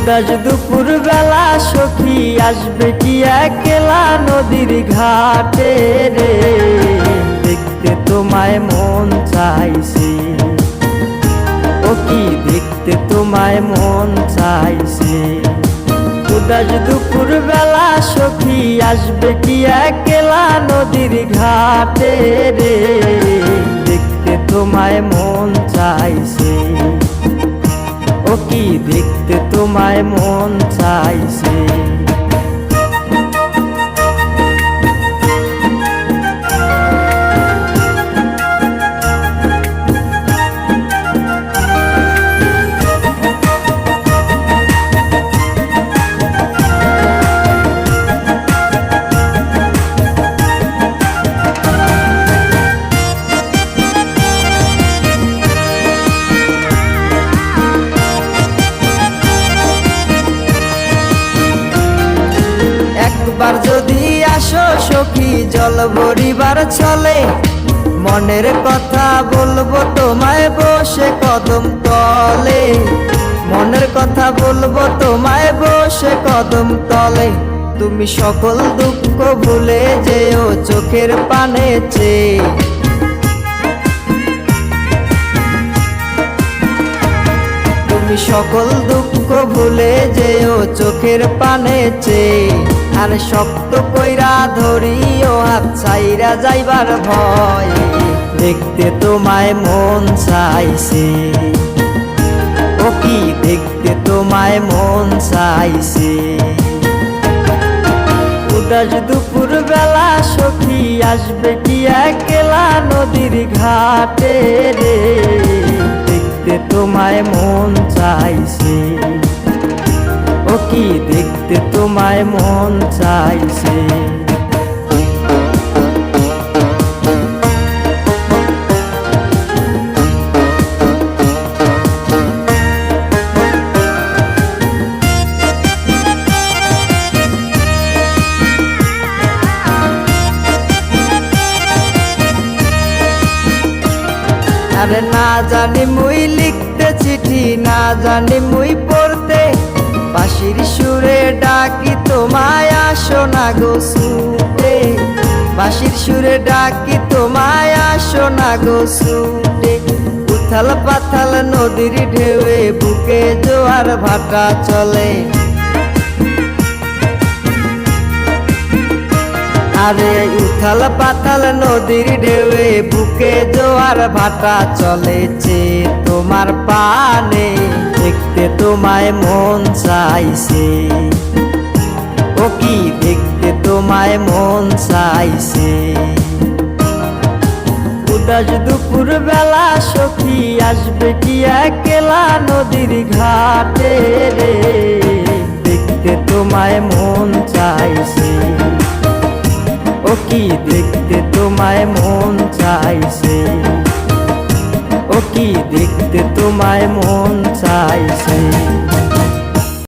উদাস দুপুর বেলা সখী আসবে কি একলা নদীর ঘাটে রে, দেখতে তোমায় মন চাইছে। ও কি দেখতে তোমায় মন চাইছে। উদাস দুপুর বেলা সখী আসবে কি একলা নদীর ঘাটে রে, দেখতে তোমায় মন চাইছে। ও কি দেখতে তোমায় মন চাইছে। একবার যদি আসো সখী জল ভরিবার চলে, মনের কথা বলবো তোমায় বসে কদম তলে। মনের কথা বলবো তোমায় বসে কদম তলে। তুমি সকল দুঃখ ভুলে যেও চোখের পানে চেয়ে। তুমি সকল দুঃখ ভুলে যেও চোখের পানে চেয়ে। আর শক্ত কইরা ধরিও হাত ছাইরা যাইবার ভয়, দেখতে তোমায় মন চাইছে। ও কি দেখতে তোমায় মন চাইছে। উদাস দুপুর বেলা সখী আসবে কি একলা নদীর ঘাটে রে, দেখতে তোমায় মন চাইছে। ও কি দেখতে তোমায় মন চাইছে। আরে না জানি মুই লিখতে চিঠি, না জানি মুই পড়তে, বাঁশির সুরে ডাকি তোমায় আসো না গো ছুটে। বাঁশির সুরে ডাকি তোমায় আসো না গো ছুটে। উথাল পাথাল নদীর ঢেউয়ে বুকে জোয়ার ভাটা চলে। আরে উথাল পাথাল নদীর ঢেউয়ে বুকে জোয়ার ভাটা চলেছে তোমার পানে, দেখতে তোমায় মন চাইছে। ও কি দেখতে তোমায় মন চাইছে। উদাস দুপুর বেলা সখী আসবে কি একলা নদীর ঘাটে রে, দেখতে তোমায় মন চাইছে। ও কি দেখতে তোমায় মন চাইছে। ও কি দেখতে তোমায় মন চাইছে।